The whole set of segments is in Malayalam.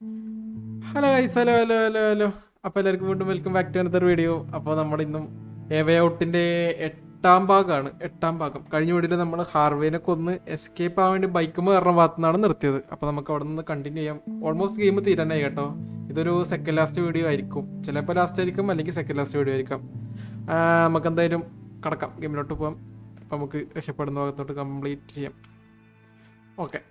Hello guys, hello hello hello hello. അപ്പോൾ എല്ലാവർക്കും വീണ്ടും welcome back to another video. അപ്പോൾ നമ്മൾ ഇന്നും എവേ ഔട്ടിൻ്റെ എട്ടാം ഭാഗം. കഴിഞ്ഞ വീഡിയോയിൽ നമ്മൾ ഹാർവേനെ കൊന്ന് എസ്കേപ്പ് ആവാൻ വേണ്ടി ബൈക്കുമ്പോൾ കയറുന്ന ഭാഗത്തു നിന്നാണ് നിർത്തിയത്. അപ്പോൾ നമുക്ക് അവിടെ നിന്ന് കണ്ടിന്യൂ ചെയ്യാം. ഓൾമോസ്റ്റ് ഗെയിം തീരാനായി കേട്ടോ. ഇതൊരു സെക്കൻഡ് ലാസ്റ്റ് വീഡിയോ ആയിരിക്കും, ചിലപ്പോൾ ലാസ്റ്റ് ആയിരിക്കും, അല്ലെങ്കിൽ സെക്കൻഡ് ലാസ്റ്റ് വീഡിയോ ആയിരിക്കാം. നമുക്ക് എന്തായാലും കടക്കാം, ഗെയിമിലോട്ട് പോകാം. അപ്പോൾ നമുക്ക് രക്ഷപ്പെടുന്ന ഭാഗത്തോട്ട് കംപ്ലീറ്റ് ചെയ്യാം. ഓക്കെ,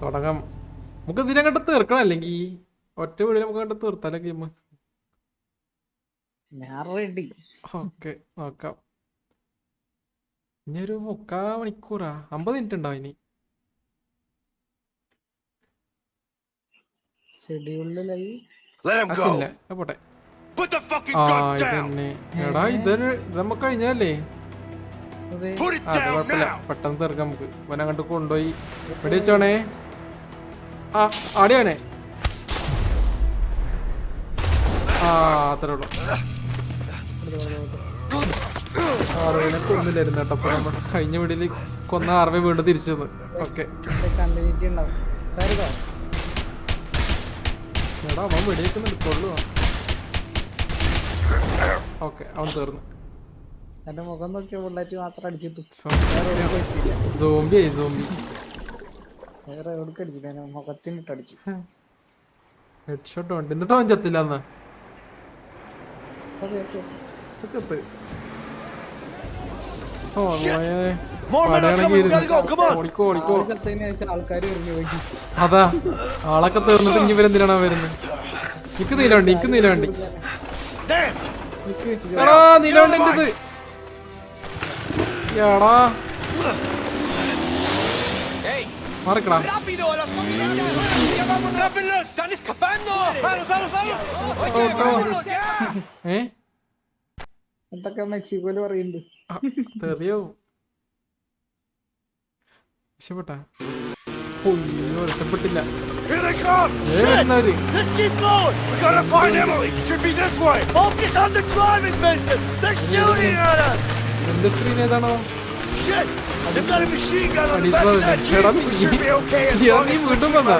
തുടങ്ങാം. നമുക്ക് ഇതിനങ്ങോട്ട് തീർക്കണം, അല്ലെങ്കിൽ ഒറ്റ വീഡിയോ നമുക്ക് അങ്ങോട്ട് തീർത്താലോ ഗെയിം. ഓക്കെ, നോക്കാം. ഇനി ഒരു 3/4 മണിക്കൂറാ, 50 മിനിറ്റ് ഉണ്ടാവും ഇനി. പോട്ടെ. ഇതന്നെ എടാ, ഇത് നമുക്ക് കഴിഞ്ഞല്ലേ? കുഴപ്പമില്ല, പെട്ടെന്ന് തീർക്കാം നമുക്ക്. ഇവനെ അങ്ങോട്ട് കൊണ്ടുപോയി എവിടെ വെച്ചോണേ? ആടെയാണേ. അത്രേ ഉള്ളു. ആർവിനെ കൊന്നില്ലായിരുന്നു കേട്ടോ. അപ്പൊ നമ്മൾ കഴിഞ്ഞ വീട്ടില് കൊന്ന ആർവെ വീണ്ടും തിരിച്ചു തന്നു. ഓക്കെ, എടാ അവൻ വെടിയേക്കുന്നുണ്ട്, കൊള്ളു. ഓക്കെ, അവൻ തീർന്നു. എന്റെ മുഖം നോക്കിയ ബുള്ളറ്റ് മാത്രം അടിച്ചിട്ടു. സോംബി വേറെ എവിടേക്ക് അടിച്ചില്ല, മുഖത്തിനിട്ട് അടിച്ചു. ഹെഡ് ഷോട്ട് ഉണ്ട്. എന്നിട്ട് അവൻ ചത്തില്ല. എന്നാ ചത്ത്. അതാ ആളൊക്കെ തീർന്നിട്ട് ഇനി ഇവരെന്തിനാണ് വരുന്നത്? നിക്ക് നീലവണ്ടി, എടാ നീലവണ്ടി എന്റെ എടാ മാറിക്കടാ. എന്തൊക്കെ മെക്സിക്കോയില് പറയുന്നുണ്ട്. തെറിയാവും. രക്ഷപ്പെട്ടാ? രക്ഷപ്പെട്ടില്ല. എന്റെ സ്ക്രീൻ ഏതാണോ? വീണ്ടും വന്ന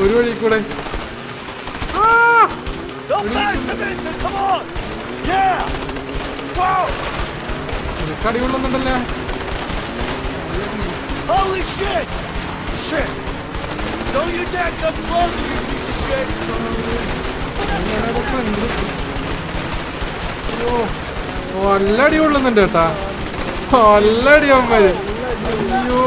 ഒരു വഴി കൂടെ കടി കൊള്ളുന്നുണ്ടല്ലേ? നല്ല അടി കൊള്ളുന്നുണ്ട് കേട്ടാ, നല്ല അടി അവന്മാര്. അയ്യോ,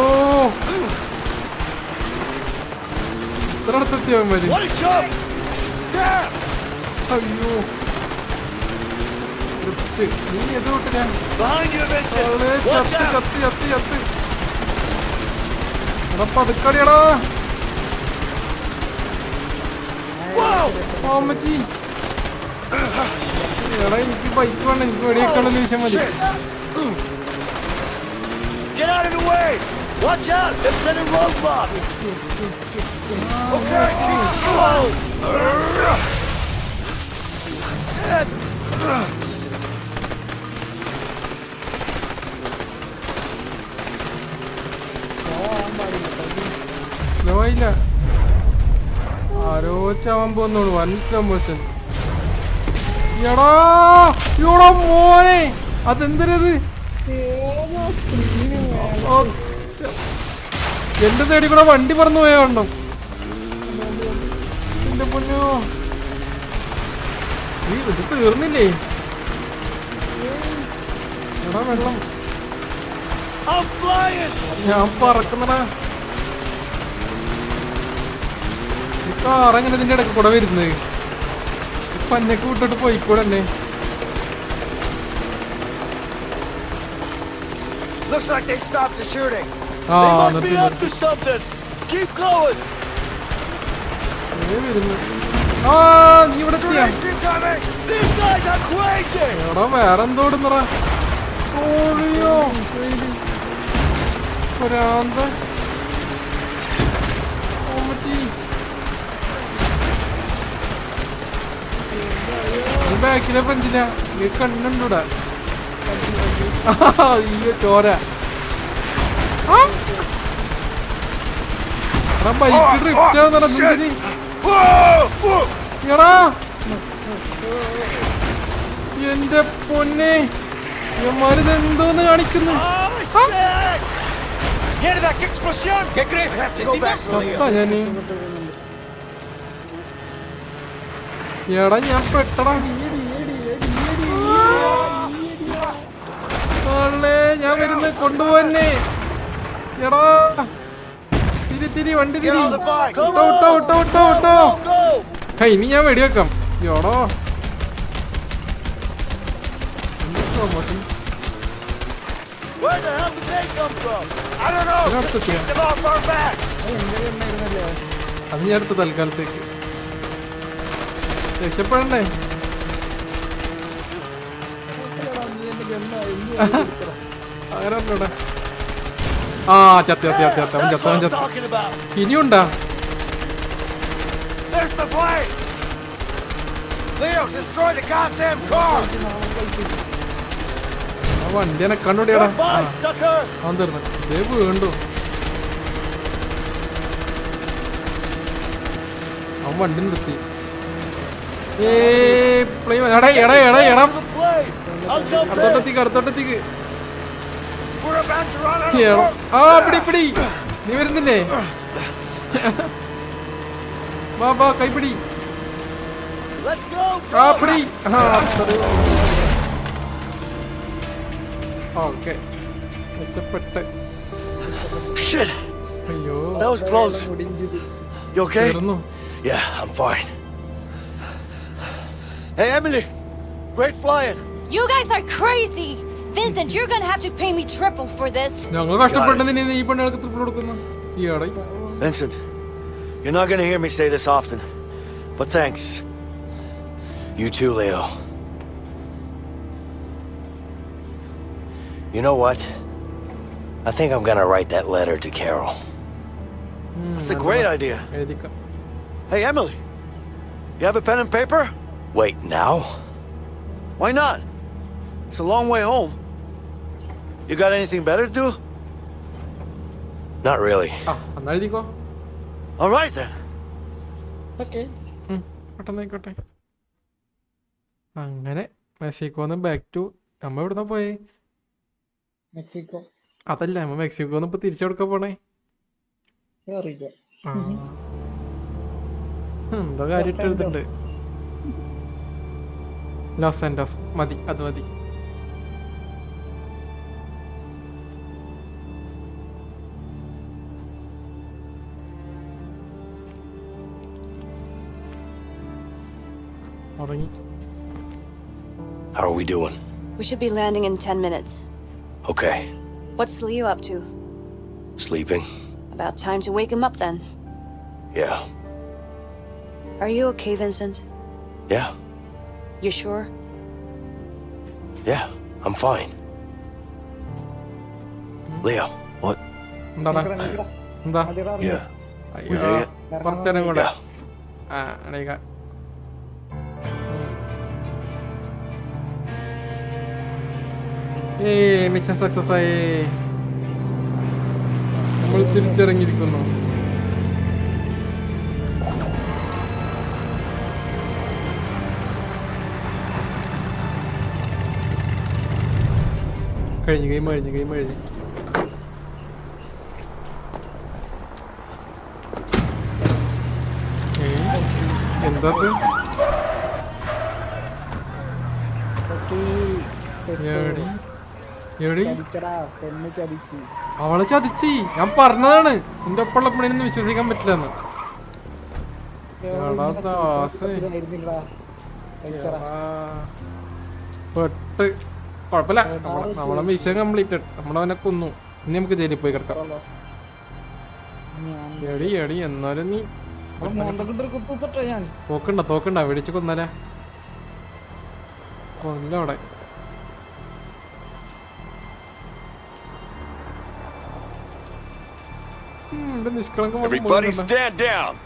ഇത്ര അടുത്തെത്തി അവന്മാര്. അയ്യോ, നീ എത് വിട്ട് ഞാൻ ചത്ത്. എടാ പതുക്കടിയടാ അമ്മച്ചി. എടാ എനിക്ക് ബൈക്ക് വേണം, എനിക്ക് വെടിയേക്കാനുള്ള വിഷയം മതി. ഇല്ല, ആരോ ചാവാൻ പോകുന്നുള്ളൂ. വൻ കമ്പോഷൻ. എടാ മോനെ, അതെന്തരത്? എന്റെ സൈഡിൽ കൂടെ വണ്ടി പറന്നു പോയാണ്ടോ? എന്റെ പൊന്നോ, ഇത് തീർന്നില്ലേ? എടാ വെള്ളം, ഞാൻ പറക്കുന്നടാ. കാറെങ്ങനെ ഇതിന്റെ ഇടയ്ക്ക് കൂടെ വരുന്നത്? പന്നൊക്കെ വിട്ടിട്ട് പോയിക്കൂടെ തന്നെ? നീ ഇവിടെ എടാ വേറെന്തോടുന്നടാ? ഓളിയോ ഒരാന്ത ബാക്കിലെ ഫ്രണ്ടിലാ നീ കണ്ണുണ്ടൂടാ അയ്യോ ചോര ബൈക്ക് ഡ്രിഫ്റ്റ് നടന്നിന് എടാ എന്റെ പൊന്നെ ഇവന്മാരിത് എന്തോന്ന് കാണിക്കുന്നു ഞാന് എടാ ഞാൻ പെട്ടടാ ഞാൻ വരുന്ന കൊണ്ടുപോന്നെ എടാ തിരി വണ്ടി തിരി ഇനി ഞാൻ വെടിവെക്കാം എടോ അത് ഞാൻ എടുത്ത തൽക്കാലത്തേക്ക് രക്ഷപ്പെടണ്ടേ അങ്ങനെ ആ ചത്തി അവൻ ചത്ത ഇനിയുണ്ടാ വണ്ടി എന്നെ കണ്ടുപിടിയടാ അവൻ തരുന്നു ഇതേ വീണ്ടു അവൻ വണ്ടി നിർത്തി അടുത്തോട്ടെത്തിക്ക് ആ പിടി നീ വരുന്നില്ലേ വാ കൈപ്പിടി ആ പിടി ഓക്കെ രക്ഷപ്പെട്ട് അയ്യോ Yeah, I'm fine. Hey, Emily. Great flying. You guys are crazy. Vincent, you're gonna have to pay me triple for this. ഞങ്ങൾ കഷ്ടപ്പെട്ടതിന് നീ പെണ്ണുങ്ങൾക്ക് ട്രിപ്പിൾ കൊടുക്കുന്നു ഈയാടെ Vincent, you're not gonna hear me say this often, but thanks. You too, Leo. You know what? I think I'm gonna write that letter to Carol. That's a great idea. എഴുതിക്കാം Hey, Emily. You have a pen and paper? Wait, now? Why not? It's a long way home. You got anything better to do? Not really. എന്നാ എഴുതിക്കോ All right then. ഓക്കെ പെട്ടെന്നായിക്കോട്ടെ അങ്ങനെ മെക്സിക്കോന്ന് ബാക്ക് ടു നമ്മ എവിടുന്ന പോയേ മെക്സിക്കോ അതല്ല നമ്മ മെക്സിക്കോന്ന് ഇപ്പൊ തിരിച്ചു കൊടുക്കാൻ പോണേ അറിയില്ല എന്തോ കാര്യമായിട്ട് എഴുതുന്നുണ്ട് ലോസ് ആൻഡോസ് മതി അത് മതി ഉറങ്ങി How are we doing? We should be landing in 10 minutes. Okay. What's Leo up to? Sleeping? About time to wake him up then. Yeah. Are you okay, Vincent? Yeah. You sure? Yeah. I'm fine. Leo. What? എന്താടാ എന്താ Yeah. അയ്യോ പുറത്തേനും കൂടെ Yeah. ആ അണീക മിഷൻ സക്സസ് ആയി നമ്മൾ തിരിച്ചിറങ്ങിയിരിക്കുന്നു കഴിഞ്ഞു എന്താ അവളെ ചതിച്ചി ഞാൻ പറഞ്ഞതാണ് നിന്റെ ഒപ്പമുള്ള പെണ്ണിനൊന്നും വിശ്വസിക്കാൻ പറ്റില്ലെന്ന് പെട്ട് കൊഴപ്പില്ല നമ്മളെ മിഷൻ കംപ്ലീറ്റഡ് നമ്മളവനെ കൊന്നു ഇനി നമുക്ക് ജയിലിൽ പോയി കിടക്കാം എടി എന്നാലും നീ തോക്കണ്ട വെടിച്ച് കൊന്നാലേ കൊല്ല അവിടെ Everybody stand down.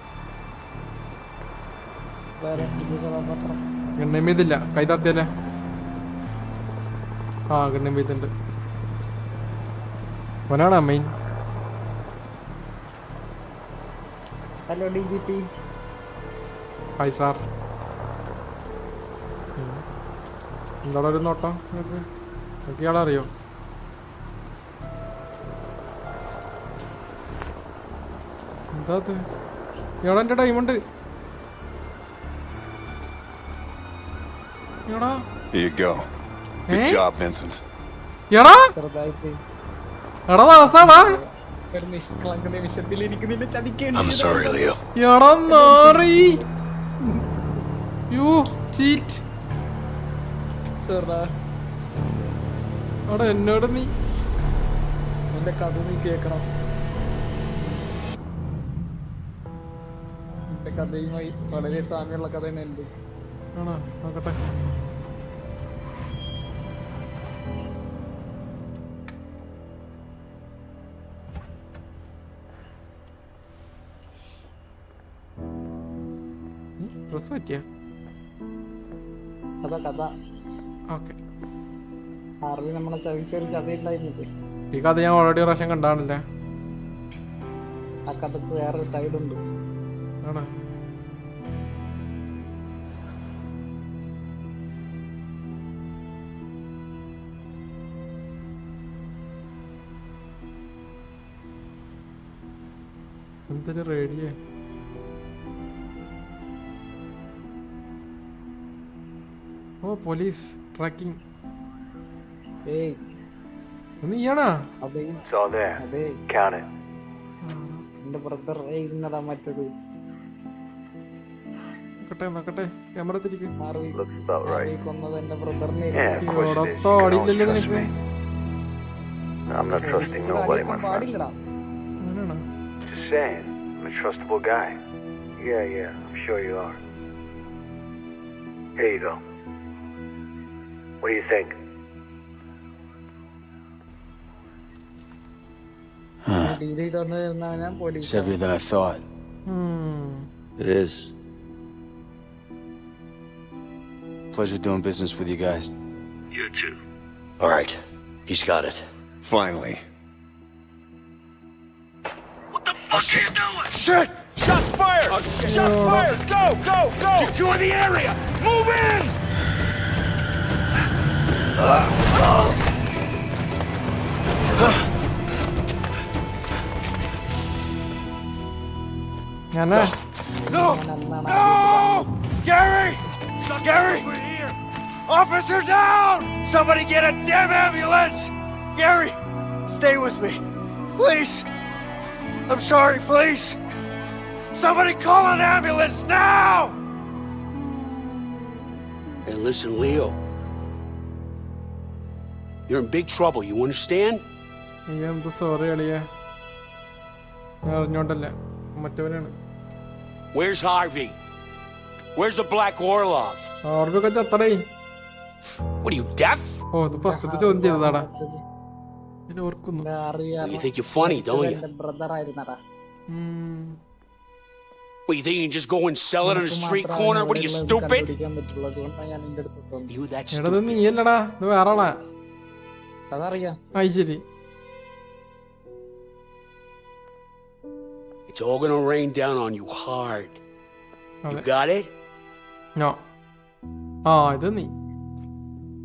ഗണ്യം ചെയ്തില്ല, കൈ താത്തിയല്ലേ. ആ ഗണ്യം ചെയ്തിട്ടുണ്ട്. അവനാണോ main? Hello DGP. Hi sir. എന്താണ് ഒരു നോട്ടം? ഇയാളറിയോ? എന്താ ഇയാളെ എൻ്റെ ഡൈമണ്ട്. എടാ Here you go. Good Eh? job, Vincent. എടാ ചെറുതായിട്ട് എടാ ദാസാടാ. ഒരു നിഷ്കളങ്ക നിമിഷത്തിൽ എനിക്ക് നിന്നെ ചതിക്കേണ്ടി I'm sorry, Leo. എടാ നാറി. You cheat. സാറാ. എടാ എന്നോട് നീ എന്റെ കഥ നീ കേൾക്കണം. എന്റെ കഥയുമായി വളരെ സാമ്യമുള്ള കഥ തന്നെ ഉണ്ട്. ആണോ? നോക്കട്ടെ. ഡ്രസ് പറ്റിയ? കഥ ഓക്കെ. ഹാർവി നമ്മളെ ചതിച്ചൊരു കഥ ഉണ്ടായിരുന്നില്ലേ? ഈ കഥ ഞാൻ ഓൾറെഡി പ്രാവശ്യം കണ്ടാണല്ലേ. ആ കഥക്ക് വേറൊരു സൈഡ് ഉണ്ട്. ആണോ? എന്തൊരു റേഡിയേ. ഓ പോലീസ് ട്രാക്കിംഗ്. ഏയ് നീയാണാ? അതെ It's all there. അതെ Count it. എന്റെ ബ്രദർ ഇരുന്നടാ മറ്റത്. നോക്കട്ടെ നോക്കട്ടെ, ക്യാമറ തിരിക്കും. Harvey Looks about right. Harvey കൊന്നത് എന്റെ ബ്രദറിനെ. Yeah, of course it is. You ഇവിടത്തോ can always അടിയില്ലല്ലോ trust നിനക്ക്. me. I'm not trusting nobody, my friend. പാടില്ലടാ. അങ്ങനെയാണോ? Just saying, I'm a trustable guy. Yeah, I'm sure you are. Here you go. What do you think? Deal ചെയ്തോണ്ടിരുന്നവനാ പോലീസ്. It's heavier than I thought. It is. Pleasure doing business with you guys. You too. All right, he's got it. Finally. What the fuck are you doing? Shit! Shots fired! Shots fired! Go! Secure the area! Move in! ഞാനാ? No! No! Gary! Gary! Officer down! Somebody get a damn ambulance! Gary, stay with me. Please. I'm sorry, please. Somebody call an ambulance now! Hey, listen, Leo. You're in big trouble, you understand? നീ എന്ത് സോറി അളിയാ, ഞാൻ അറിഞ്ഞോണ്ടല്ല, മറ്റവനാണ്. Where's Harvey? Where's the Black Orlov? ഓർമ്മയൊക്കെ ചത്തടേ. What are you, deaf? ഓ ഇത് ഫസ്റ്റത്തെ ചോദ്യം ചെയ്തതാടാ. ഞാൻ ഓർക്കുന്നു. You think you're funny, don't you? എന്റെ brother ആയിരുന്നടാ. What, you think you can just go and sell it on a street corner? What are you, stupid? കണ്ടുപിടിക്കാൻ പറ്റുള്ളൂ. അതുകൊണ്ടാണ് ഞാൻ എന്റെ അടുത്ത് തോന്നി. You that എടാ ഇത് stupid? നീയല്ലടാ, ഇത് വേറെ ആളാ. അതറിയാം. ആയി ശരി. It's all gonna rain down on you hard. You got it? No. ആ ഇത് നീ.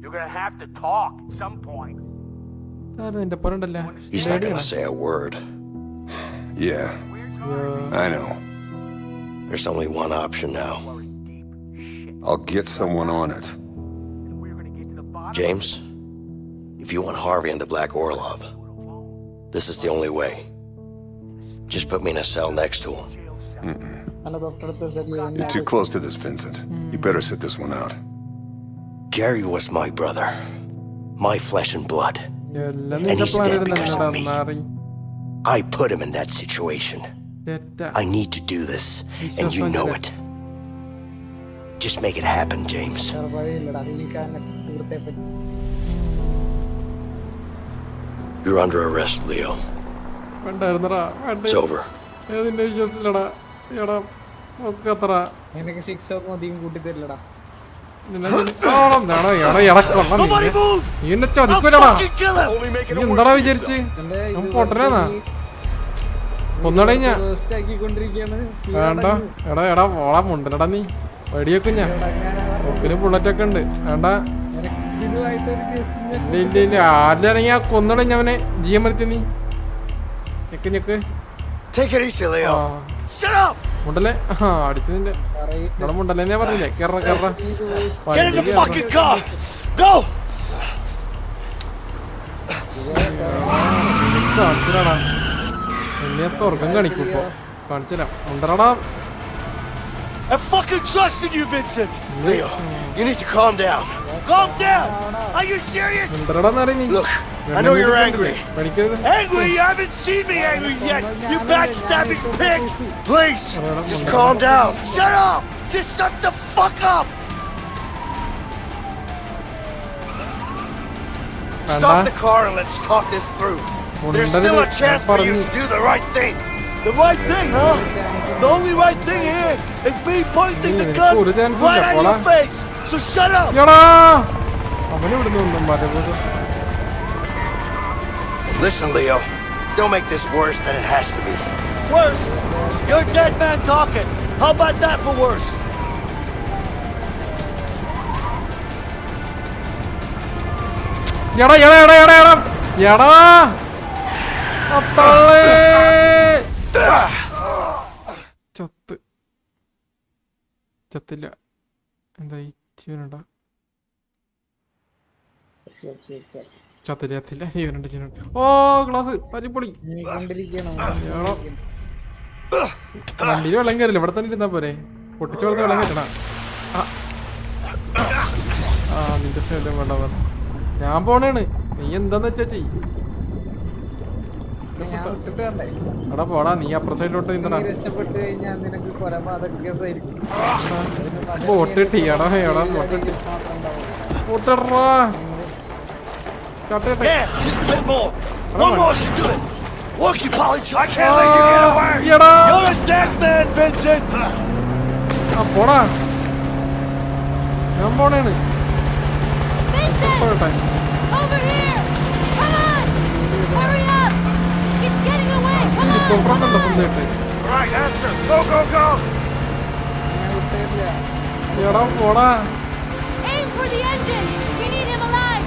You're gonna have to talk at some point. നിന്റെ പറണ്ടല്ലേ. He's not gonna say a word. Yeah, I know. There's only one option now. I'll get someone on it. James, if you want Harvey and the Black Orlov, this is the only way. Just put me in a cell next to him. എന്റെ തൊട്ടടുത്ത് You're too close to this, Vincent. You better sit this one out. Gary was my brother, my flesh and blood. എല്ലാം And നിന്റെ he's dead because of പ്ലാനിൽ me. മാറി. I put him in that situation. തെറ്റാ. I need to do this, and you know it. Just make it happen, James. ചെറുപഴിയില്ലടാ. എനിക്ക് അങ്ങനെ തീർത്തേ പറ്റും. You're under arrest, Leo. വേണ്ടായിരുന്നടാ, വേണ്ട. It's over. ഞാൻ നിന്നെ വിശ്വസിച്ചില്ലടാ. എടാ നോക്കത്ര. എനിക്ക് ശിക്ഷ ഒന്നും അധികം കൂട്ടി തരില്ലടാ. Nobody move! നീ എന്നെ I'll ചതിക്കൂലടാ. fucking kill him! നീ എന്താടാ വിചാരിച്ച് പൊട്ടനാ കൊന്നട ഞാൻ റോസ്റ്റ് ആക്കിക്കൊണ്ടിരിക്കുകയാണ്. വേണ്ട എടാ എടാ പോളാ മുണ്ടലടാ നീ വെടിയൊക്കെ ഞാൻ ഒക്കിന് ബുള്ളറ്റ് ഒക്കെ ഉണ്ട് വേണ്ട ഇതിനുമായിട്ടൊരു കേസ് ഇല്ല ഇല്ല ഇല്ല ആരിലാണെങ്കിൽ ആ കൊന്നട ഞാൻ അവനെ ജീവൻ മരത്തി നീ ഞെക്ക് ഞെക്ക് Take it easy, ആ Leo. Shut up! മുണ്ടല്ലേ ആ അടിച്ചു നിന്റെ ഇവിടെ മുണ്ടല്ലേ ഞാൻ പറഞ്ഞില്ലേ കേറ കേറ Get in the fucking car! Go! കാണിച്ചിടാടാ എന്നെ സ്വർഗം കാണിക്കൂപ്പോ കാണിച്ചില്ല മുണ്ടലടാ I fucking trusted you, Vincent! Leo, you need to calm down. Calm down! Are you serious? മുണ്ടലടാന്ന് അറിയ നീ Look, I know you're angry. പഠിക്കരുത് Angry? You haven't seen me angry yet, you backstabbing pig! Please, just calm down. Shut up! Just shut the fuck up! Stop the car and let's talk this through. There's still a chance for you to do the right thing. The right thing, huh? The only right thing here is me pointing the gun right at your face. So shut up! എടാ അവനെ ഇവിടുന്ന് ഒന്നും മരവിത് Listen, Leo. Don't make this worse than it has to be. Worse? You're a dead man talking. How about that for worse? എടാ എടാ എടാ എടാ എടാ എടാ അത്തള്ളേ ചത്ത് ചത്തില്ല എന്തായി ജീവനുണ്ടോ ചത്തില്ല ചത്തില്ല ജീവനുണ്ട് ജീവനുണ്ട് ഓ ഗ്ലാസ് പരിപ്പൊളി എടാ വണ്ടിയിൽ വെള്ളം കയറില്ല ഇവിടെ തന്നെ ഇരുന്നാ പോരെ പൊട്ടിച്ചു കൊടുത്ത വെള്ളം കയറ്റണ ആ നിന്റെ സ്ഥലം വേണ്ട വന്നു ഞാൻ പോണേണ് നീ എന്താന്ന് വെച്ചാ ചെയ് ഞാൻ വിട്ടിട്ട് വേണ്ടേ എടാ പോടാ നീ അപ്പുറ സൈഡിലോട്ട് നിന്നടാ രക്ഷപ്പെട്ട് കഴിഞ്ഞാൽ നിനക്ക് കൊലപാതക കേസായിരിക്കും. ബോട്ടിട്ടി എടാ എടാ ബോട്ടിട്ടി ബോട്ടറാ ചട്ടേട്ടെ Yeah, just a bit more. One more should do it. Look, you polych, I can't let you get away. എടാ You're a dead man, Vincent. ആ പോടാ ഞാൻ പോണേണ് Vincent! പോട്ടെ Over here! Come on! Hurry up! He's getting away! Come on! Come കൊണ്ടുണ്ട് on! സ്വന്തമായിട്ട് Right, after. Go, go, go. ഞാൻ വിട്ടില്ല. എടാ പോടാ Aim for the engine! We need him alive!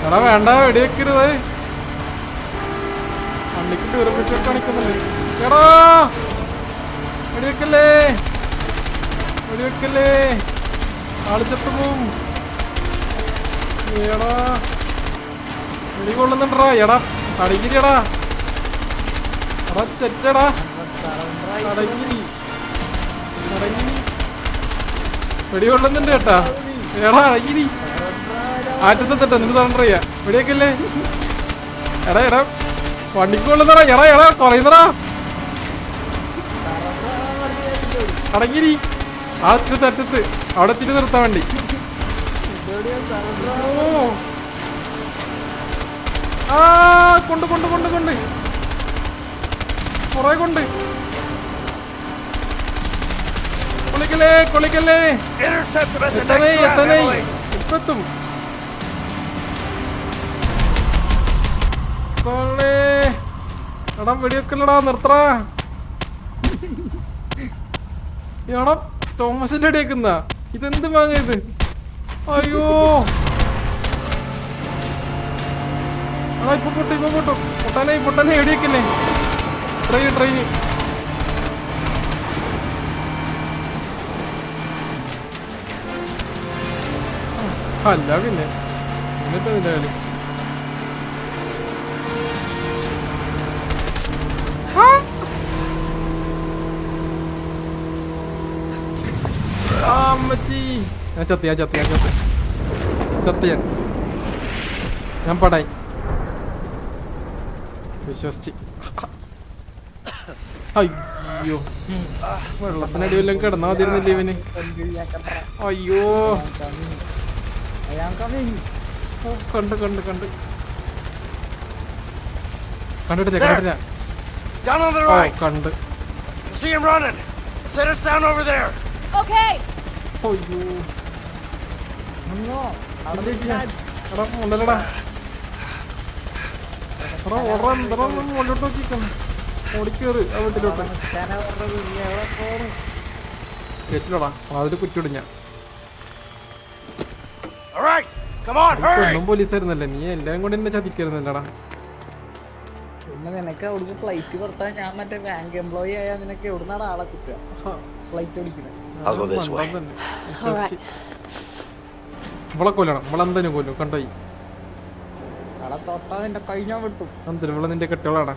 എടാ വേണ്ട വെടിവെക്കരുത് വണ്ടിക്ക് ദൂരപ്പിച്ച് കാണിക്കുന്നുണ്ട് എടാ വെടിവെക്കല്ലേ വെടിവെക്കല്ലേ ആള് ചത്തുപോവും എടാ വെടി കൊള്ളുന്നുണ്ടടാ എടാ അടങ്ങിരിയടാ എടാ ചെറ്റടാ അടങ്ങിരി അടങ്ങിരി വെടി കൊള്ളുന്നുണ്ട് കേട്ടാ എടാ അടങ്ങിരി ആറ്റത്തെത്തട്ടെ എന്നിട്ട് സറണ്ടർ ചെയ്യാ വെടിയൊക്കെയല്ലേ എടാ എടാ വണ്ടിക്ക് കൊള്ളുന്നടാ എടാ എടാ കുറയുന്നടാ അടങ്ങിരി ആ തെറ്റത്ത് അവിടെ എത്തിട്ട് നിർത്താൻ വേണ്ടി ഓ ആ കൊണ്ട് കൊണ്ട് കൊണ്ട് കൊണ്ട് കുറെ കൊണ്ട് കൊളിക്കല്ലേ കൊളിക്കല്ലേ Intercept him at the എത്തനേ next trap, എത്തനേ Emily. ഇപ്പെത്തും കൊള്ളേ എടാ വെടിവെക്കല്ലടാ നിർത്തടാ എടാ സ്റ്റോമസിന്റെ അടിയേക്കുന്ന ഇതെന്ത് വാങ്ങ ഇത് അയ്യോ എടാ ഇപ്പൊ പൊട്ടും പൊട്ടാനെ എവിടെയൊക്കെയല്ലേ ട്രെയിന് അല്ല പിന്നെ എന്നിട്ട് നിന്റെ കളി അമ്മച്ചി ഞാൻ ചത്ത് ഞാൻ പടായി വിശ്വസിച്ച് അയ്യോ വെള്ളത്തിനടി വല്ലതും കിടന്നാ മതിരുന്നില്ല ഇവന് അയ്യോ ഓ, കണ്ടിട്ടില്ല Down on the oh right. കണ്ട് See him running. Set us down over there. Okay. അയ്യോ ഒന്നോ എടാ ഉണ്ടല്ലടാ എടാ ഓടാ എന്താ മുന്നോട്ട് നോക്കിക്കണം ഓടിക്കേറ് ആ വീട്ടിലോട്ട് കേട്ടില്ലടാ അതിൽ കുറ്റിയിടും ഞാൻ All right, come on, hurry. ഒന്നും പോലീസായിരുന്നല്ലേ നീ എല്ലാം കൂടി എന്നെ ചതിക്കായിരുന്നല്ലടാ പിന്നെ നിനക്ക് അവിടുന്ന് ഫ്ലൈറ്റ് കൊടുത്താൽ ഞാൻ മറ്റേ ബാങ്ക് എംപ്ലോയി ആയാൽ നിനക്ക് എവിടുന്നാണ് ആളെ കിട്ടുക ഫ്ലൈറ്റ് ഓടിക്കുന്നത് I'll go this way. ഇവളെ കൊല്ലണം ഇവളെന്തായാലും കൊല്ലും കണ്ടോയി അവിടെ തൊട്ടാ നിന്റെ കൈ ഞാൻ വെട്ടും എന്തിനും ഇവളെ നിന്റെ കെട്ടികളാടാ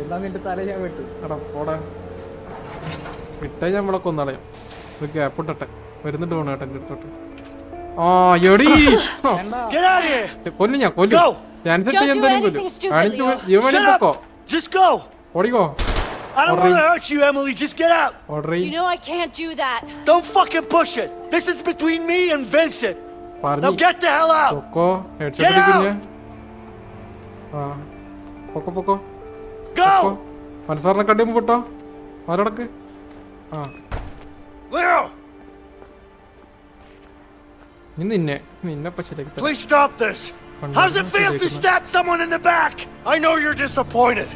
എന്നാ നിന്റെ തല ഞാൻ വെട്ടും എടാ പോടാ വിട്ടാ ഞാൻ ഇവളെ കൊന്നളയും ഒരു ഗ്യാപ്പ് ഇട്ടട്ടെ വരുന്നിട്ട് പോണ കേട്ടെ എൻ്റെ അടുത്തോട്ട് ആ എടി Get out of here. കൊല്ലും ഞാൻ കൊല്ലും Go. ചാൻസ് Don't ഇട്ട് do എന്തായാലും anything കൊല്ലും stupid, കാണിച്ചു Leo. ജീവൻ Shut പൊക്കോ up. Just go. ഓടിക്കോ I don't want to hurt you, Emily. Just get out. Order You know I can't do that. Don't fucking push it. This is between me and Vincent. Now പറഞ്ഞു get the hell out. പൊക്കോ Get ഹെഡ്ഷോട്ട് out. കുഞ്ഞ് ആ പൊക്കോ പൊക്കോ Go. മനസ്സാറിനെ കണ്ടിയുമ്പോ പൊട്ടോ അവരടക്ക് ആ Leo, നീ നിന്നെ ഇപ്പൊ ശരിയാക്കി തരാം. please stop this. How's it feel to stab someone in the back? I know you're disappointed,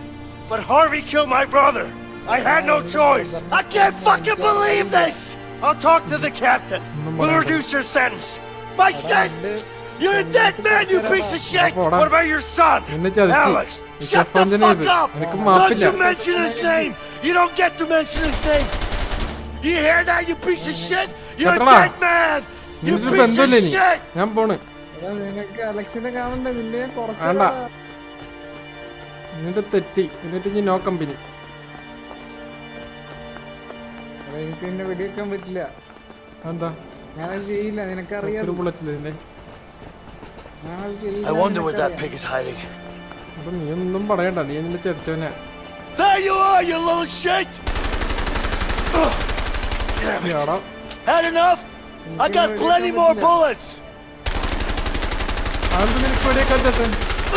but Harvey killed my brother. I had no choice. I can't fucking believe this. I'll talk to the captain. We'll reduce your sentence. My sentence? You're a dead man, you piece of shit. What about your son, നിന്നെ ചതിച്ച് Alex? Shut the fuck up. എനിക്ക് Don't മാപ്പില്ല you mention his name. You don't get to mention his name. You hear that, you piece of shit? You're a Ketra. dead man. You നിനക്ക് piece of ബന്ധമില്ല ഇനി shit. ഞാൻ പോണ് എടാ, നിനക്ക് അലക്സിനെ കാണണ്ടേ നിന്നെ ഞാൻ വേണ്ട. നിന്റെ തെറ്റി എന്നിട്ട് ഇനി നോ കമ്പനി എനിക്ക് നിന്നെ വെടിവെക്കാൻ പറ്റില്ല എന്താ ഞാനത് ചെയ്യില്ല നിനക്കറിയാം ഒരു ബുള്ളറ്റില്ല നിന്നെ ഞാനത് ചെയ്യില്ല I wonder where that pig is hiding. അപ്പൊ നീ ഒന്നും പറയണ്ട നീ നിന്നെ ചതിച്ചവനെ There you are, you little shit! Ugh. Damn it. എടാ Had enough? I got plenty more bullets! അതെന്ത് നിനക്ക് വെടിയേക്കാൻ ചേട്ടൻ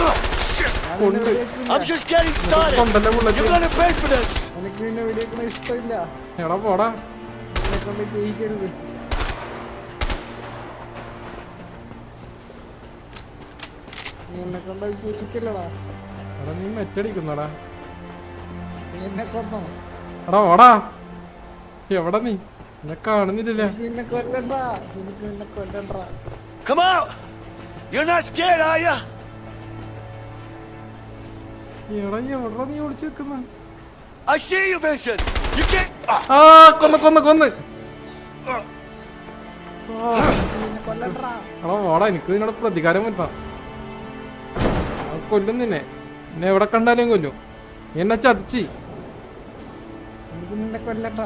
Ugh, shit! കൊണ്ട് I'm just getting started! കൊണ്ടല്ലേ bullet You're gonna pay for this! എനിക്ക് നിന്നെ വെടിവെക്കണ ഇഷ്ടമില്ല എടാ പോടാ നിന്നെ കൊണ്ട് ജയിക്കരുത് നീ എന്നെ കൊണ്ട് ജയിക്കല്ലടാ എടാ നീ മെറ്റടിക്കുന്നടാ നീ എന്നെ കൊന്നോ എടാ ഓടാ എവിടെ നീ എന്നെ കാണുന്നില്ലല്ലേ എനിക്ക് നിന്നെ കൊല്ലണ്ട എനിക്ക് നിന്നെ കൊല്ലണ്ട Come out! You're not scared, are ya? എടാ എവിടെ നീ ഒളിച്ചു വെക്കുന്ന I see you, Vincent! You can't... Ah. ആ കൊന്ന് Ugh. നിന്നെ കൊല്ലണ്ടാ എടാ ഓടാ എനിക്ക് നിന്നോട് പ്രതികാരം പറ്റാം കൊല്ലും നിന്നെ എന്നെ എവിടെ കണ്ടാലും കൊല്ലും നീ എന്നെ ചതിച്ച് എനിക്ക് നിന്നെ കൊല്ലണ്ട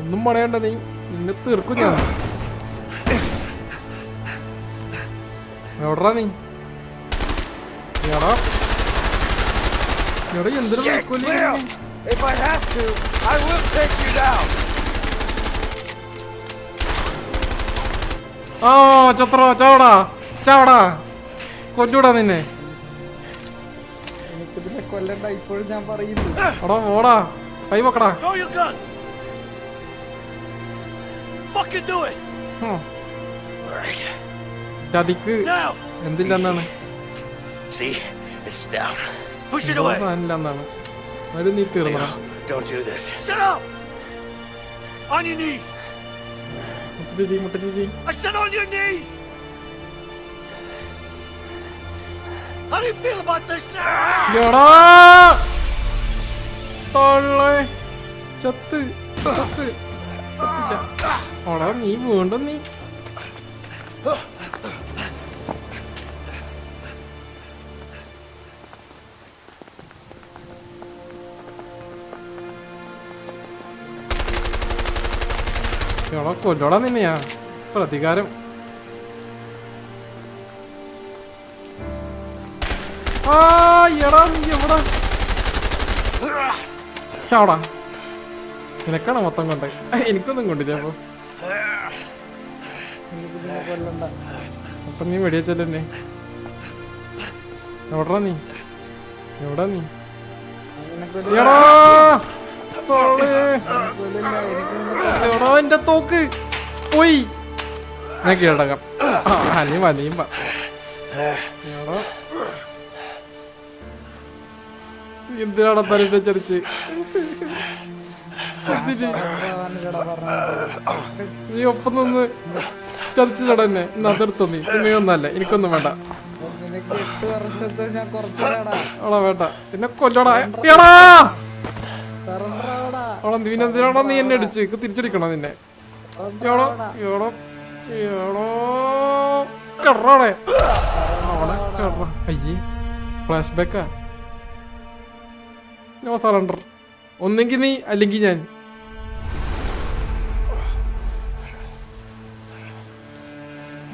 ഒന്നും പറയണ്ട നീ നിന്നെ തീർക്കും ഞാൻ എവിടാ നീ എടാ എടാ എന്തിനു Shit, കൊല്ലും Leo! If I have to, I will take you down! ആ ചത്ര ചാവടാ കൊല്ലൂടാ നിന്നെ എനിക്ക് നിന്നെ കൊല്ലണ്ട ഇപ്പോഴും ഞാൻ പറയുന്നു എടാ ഓടാ കൈ വെക്കടാ Throw your gun! Fucking do it! Alright. ചതിക്ക് Now! എന്തില്ലെന്നാണ് See? It's down. Push it away! സാധനമില്ലെന്നാണ് അത് നീ തീർന്ന Leo, don't do this. Shut up! On your knees! മുട്ടച്ചി I said on your knees! How do you feel about this now? എടാ തള്ളേ ചത്ത് ഓടാ നീ വീണ്ടും നീ എടാ കൊല്ലോടാ നിന്നെയാ പ്രതികാരം ആ എടാ നീ എവിടാ ചാവടാ നിനക്കാണ് മൊത്തം കൊണ്ട് എനിക്കൊന്നും കൊണ്ടില്ല അപ്പൊ എനിക്ക് നിന്നെ കൊല്ലണ്ട അപ്പൊ നീ വെടിയച്ചല്ലേ എവിടാ നീ നിന്നെ കൊല്ല എടാ എവിടോ എന്റെ തോക്ക് പോയി. ഞാൻ കീഴടക്കാം. അനിയും അനിയും എവിടോ എന്തിനാണ് തലയിട്ട് ചരിച്ച് നീ ഒപ്പം നിന്ന് ചതിച്ചു നടന്നെ. ഇന്ന് അതെടുത്തോ നീ. ഇനിയൊന്നല്ല, എനിക്കൊന്നും വേണ്ട. നിനക്ക് 8 വർഷത്തെ ഞാൻ കുറച്ചുകൂടാ അവളെ വേണ്ട, എന്നെ കൊല്ലടാ. എടാ അവളെ നീനെന്തിനാണോ നീ എന്നെ അടിച്ച് തിരിച്ചടിക്കണോ നിന്നെ? എവളോ എവളോ എവളോ കെറോടെ അവളെ കെറ. അയ്യേ ഫ്ലാഷ് ബാക്കാ. No surrender. ഒന്നെങ്കിൽ നീ അല്ലെങ്കിൽ ഞാൻ.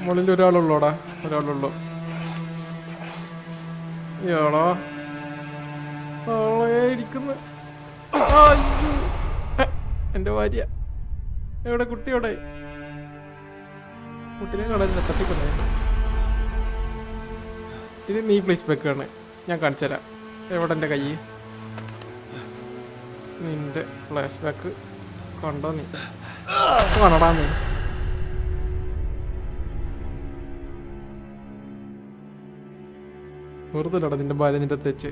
മുകളിൽ ഒരാളുള്ളോടാ, ഒരാളുള്ളൂ. എവളോ ഇരിക്കുന്നു. എന്റെ ഭാര്യ എവിടെ? കുട്ടി എവിടെ? കുട്ടിനെ കാണാനില്ല, തട്ടിക്കൊണ്ടേ. ഇത് നീ പ്ലേസ് ബാക്കാണ്, ഞാൻ കാണിച്ചുതരാം. എവിടെ എൻ്റെ കൈ? നിന്റെ ഫ്ലാഷ് ബാക്ക് കണ്ടോ നീ? കാണടാ നീ. വെറുതെ നിന്റെ ഭാര്യ നിന്റെ തെച്ച്.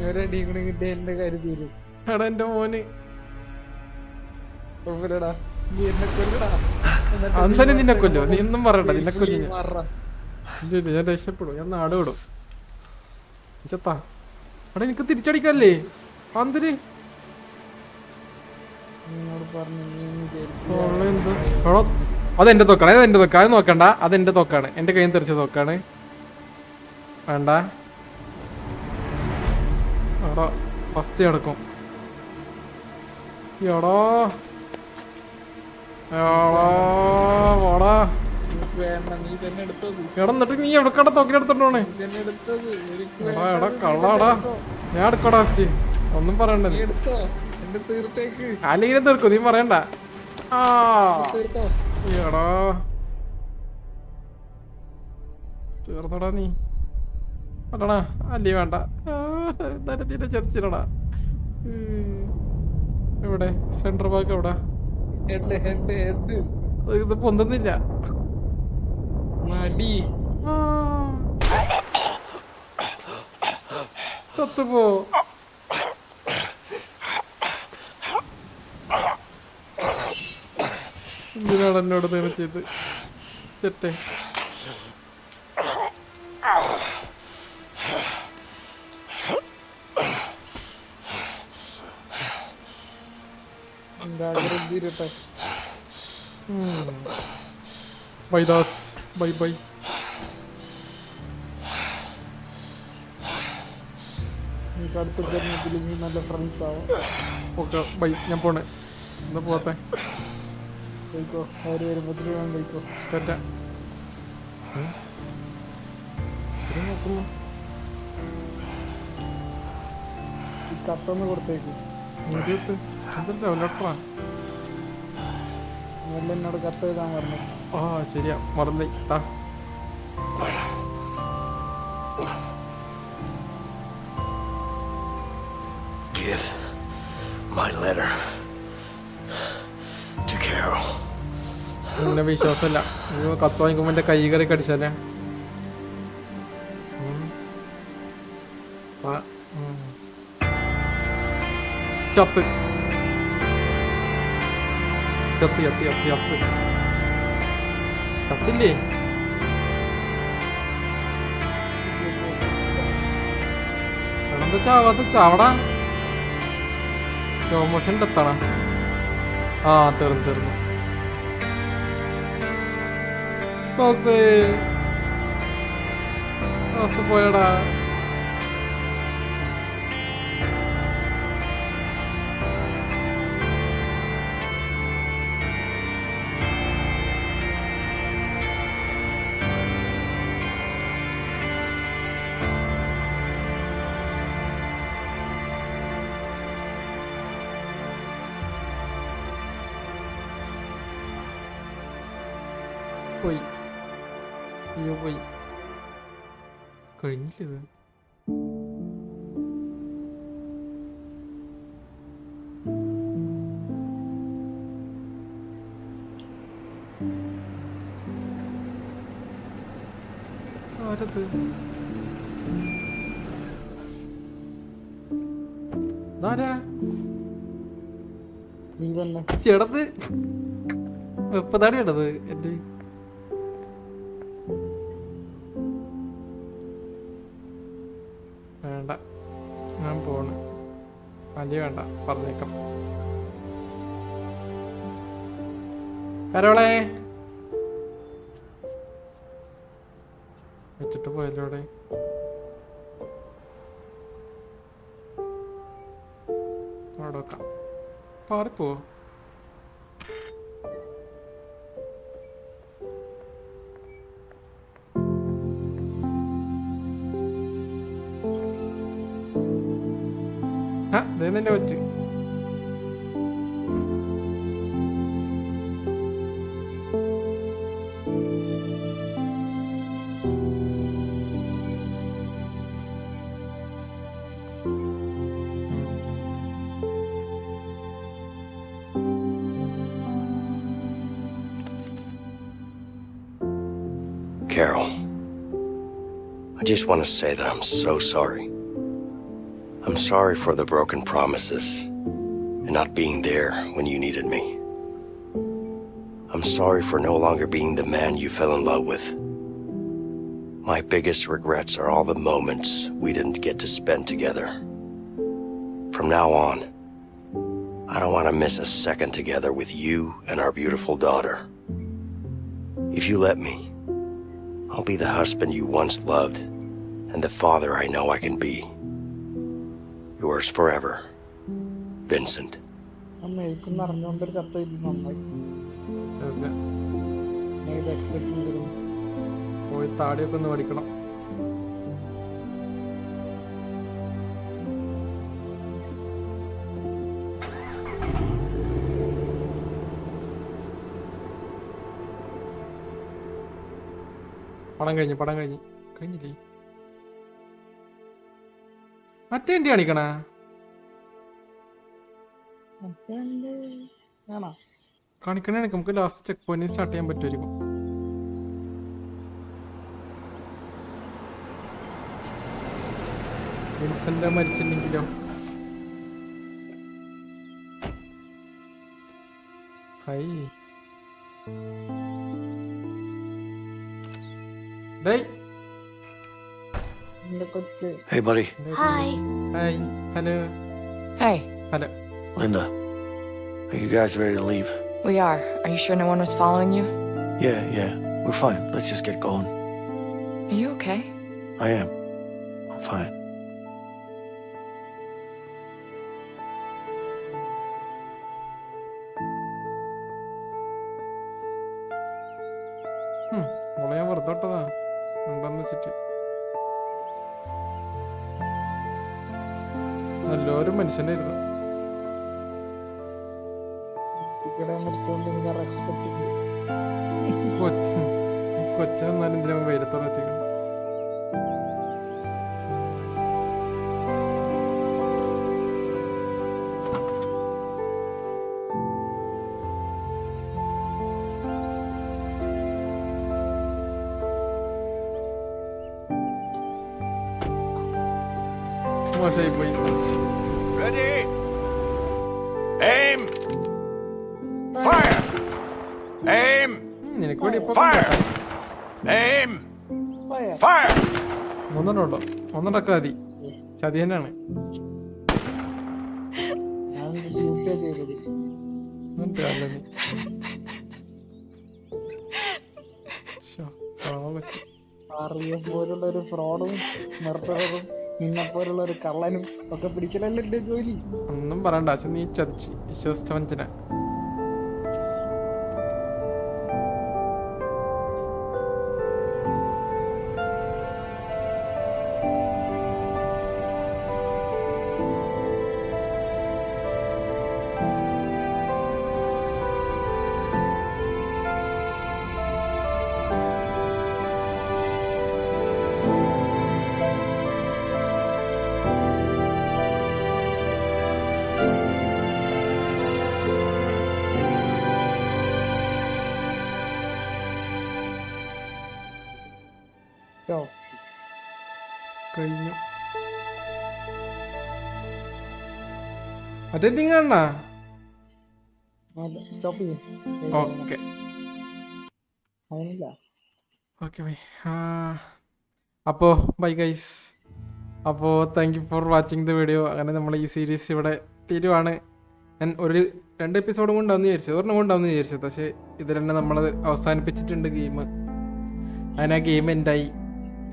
ഒരടി കൂടെ കിട്ടിയ എന്റെ കാര്യം തീരും. എടാ എന്റെ മോന് നീ എന്നെ കൊല്ലടാ. അന്തനെ നിന്നെ കൊല്ലോ. നീ ഒന്നും പറയണ്ട, നിന്നെ കൊല്ലു ഞാൻ. ഇല്ല ഞാൻ രക്ഷപ്പെടും, ഞാൻ നാട് വിടും. ചെത്താ എടാ എനിക്ക് തിരിച്ചടിക്കല്ലേ അന്തര്. അതെന്റെ തോക്കാണ്, അതെന്റെ തോക്കാണ്. അത് നോക്കണ്ട, അതെന്റെ തോക്കാണ്. എന്റെ കയ്യിൽ തെറിച്ച തോക്കാണ്. വേണ്ട എടോ ഫസ്റ്റ് കിടക്കും. എടോ ഓടാ കിടന്നിട്ട് നീ എവിടെക്കട തോക്കിനെടുത്തോണ്ടോണേ? എടാ കള്ളാടാ, ഞാൻ എടുക്കടാ. ഒന്നും പറയണ്ട, അല്ലെങ്കിൽ തീർക്കും. നീ പറയണ്ട. എടാ ചേർത്തടാ നീ. അല്ലടാ അല്ലേ വേണ്ട, നരത്തിന്റെ ചർച്ചിലടാ. എവിടെ സെൻട്രൽ ബാക്ക്? എവിടാ? ഇത് പൊന്തുന്നില്ല. തത്തുപോ. എന്തിനാണ് എന്നോട് നേരം ചെയ്ത് തെറ്റേ? Bye Das, bye bye. നല്ല ഫ്രണ്ട്സ് ആവും. ഓക്കെ ബൈ, ഞാൻ പോണേ. എന്താ പോട്ടെ? കഴിക്കോ, അവര് വരുമ്പോ കഴിക്കോ. തെറ്റ നോക്കുന്നു. ഈ കത്തൊന്ന് കൊടുത്തേക്ക്. ലെറ്ററാ? നല്ല എന്നോട് കത്ത് എഴുതാൻ പറഞ്ഞു. ആ ശരിയാ, മറന്നേ. Give my letter to Carol. എന്നെ വിശ്വാസമില്ല. കത്ത് വാങ്ങിക്കുമ്പോ എന്റെ കൈ കറി കടിച്ചല്ലേ. ചത്ത് ചത്ത് ചത്ത് ചത്ത് ചത്ത് ചത്തില്ലേ? എന്താ ചാവാത്ത? ചാവടാ. Slow motion എത്തണ. ആ തീർന്നു. പോയടാ. പോയി. അയ്യോ പോയി. കഴിഞ്ഞില്ല. ആരത്? ഇതാരാ? നീ തന്നെ ചെടത് വെപ്പതാടി ഇടത് എന്റെ. വേണ്ട, ഞാൻ പോണ്. വലിയ വേണ്ട, പറഞ്ഞേക്കാം. കരോളെ വെച്ചിട്ട് പോയല്ലോ അവിടെ. അവിടെ വെക്കാം. പാറിപ്പോ. ആ ഇതെന്നെ വെച്ച്. Carol, I just want to say that I'm so sorry. I'm sorry for the broken promises and not being there when you needed me. I'm sorry for no longer being the man you fell in love with. My biggest regrets are all the moments we didn't get to spend together. From now on, I don't want to miss a second together with you and our beautiful daughter. If you let me, I'll be the husband you once loved and the father I know I can be. Yours forever, Vincent. അമ്മ എനിക്കൊന്നും അറിഞ്ഞുകൊണ്ടൊരു കത്ത് ഇത് നന്നായി. ഞാൻ ഇത് എക്സ്പെക്ട് ചെയ്തിരുന്നു. പോയി താടിയൊക്കെ ഒന്ന് പഠിക്കണം. പടം കഴിഞ്ഞില്ലേ? മറ്റേ എന്റെ കാണിക്കണ കാണിക്കണേ. നമുക്ക് ലാസ്റ്റ് ചെക്ക് പോയിന്റ് സ്റ്റാർട്ട് ചെയ്യാൻ പറ്റുമായിരിക്കും. വിൻസെന്റ് മരിച്ചില്ലെങ്കിലോ? ഹൈ ഡേയ്. Hey, buddy. Hi. Hi. Hello. Hey, hello. Linda, are you guys ready to leave? we are. Are you sure no one was following you? Yeah. We're fine. Let's just get going. Are you okay? I am. I'm fine. മോളെ ഞാൻ വെറുതെ ഇട്ടതാ ഉണ്ടെന്ന് വെച്ചിട്ട്. നല്ലൊരു മനുഷ്യനായിരുന്നു. കൊച്ചെന്നാലും എന്തിനാ വെയിലത്തോടെ എത്തിക്കണം. മോശമായി പോയി. Ready? Aim! Fire! Aim! നിനക്ക് വേണ്ടി ഇപ്പൊ Fire! Aim! Fire! ഒന്നുണ്ടോ? ഒന്നുണ്ടൊക്കെ മതി. ചതി തന്നെയാണ്. പോലുള്ള ഒരു ഫ്രോഡും മെർഡറും നിന്നെ പോലുള്ള ഒരു കള്ളനും ഒക്കെ പിടിക്കലല്ലേ എന്റെ ജോലി. ഒന്നും പറയണ്ട. പക്ഷെ നീ ചതിച്ചു. വിശ്വസിച്ച വഞ്ചന. കഴിഞ്ഞു. അറ്റൻഡിങ് കാണാ. സ്റ്റോപ്പ് ചെയ്യും. ഓക്കെ അതിനില്ല. Okay bye. അപ്പോൾ ബൈ ഗൈസ്. അപ്പോൾ thank you for watching the video. അങ്ങനെ നമ്മൾ ഈ സീരീസ് ഇവിടെ തീരുവാണ്. ഞാൻ 2 എപ്പിസോഡും കൊണ്ടാവുന്ന വിചാരിച്ചു, ഒരെണ്ണം കൊണ്ടാവുന്ന വിചാരിച്ചു. പക്ഷേ ഇതിൽ തന്നെ നമ്മളത് അവസാനിപ്പിച്ചിട്ടുണ്ട് ഗെയിം. അങ്ങനെ ആ ഗെയിം എൻഡായി.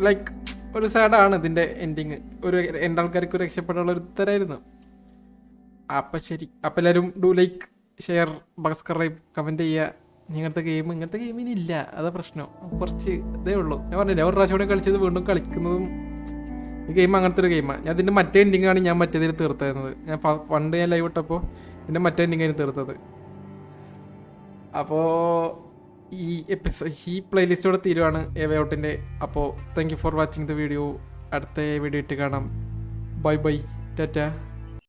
ലൈക്ക് ഒരു സാഡാണ് ഇതിൻ്റെ എൻഡിങ്. എൻ്റെ ആൾക്കാർക്ക് രക്ഷപ്പെടാനുള്ള ഒരു ഉത്തരമായിരുന്നു. അപ്പം ശരി. അപ്പം എല്ലാവരും do like, share, subscribe, comment ചെയ്യുക. ഇങ്ങനത്തെ ഗെയിമിനില്ല, അതാ പ്രശ്നം. കുറച്ച് ഇതേ ഉള്ളൂ. ഞാൻ പറഞ്ഞില്ല, ഒരു പ്രാവശ്യം കൂടെ കളിച്ചത് വീണ്ടും കളിക്കുന്നതും. ഈ ഗെയിം അങ്ങനത്തെ ഒരു ഗെയിമാണ്. ഞാൻ ഇതിൻ്റെ മറ്റേ എൻഡിങ്ങാണ് ഞാൻ മറ്റേതിൽ തീർത്തായിരുന്നത്. ഞാൻ പണ്ട് ഞാൻ ലൈവ് ഇട്ടപ്പോൾ ഇതിൻ്റെ മറ്റേ എൻഡിങ്ങാണ് തീർത്തത്. അപ്പോൾ ഈ പ്ലേലിസ്റ്റോടെ തീരുവാണ് എ വേ ഔട്ടിൻ്റെ. അപ്പോൾ thank you for watching the video. അടുത്ത വീഡിയോ ഇട്ട് കാണാം. Bye bye, Tata.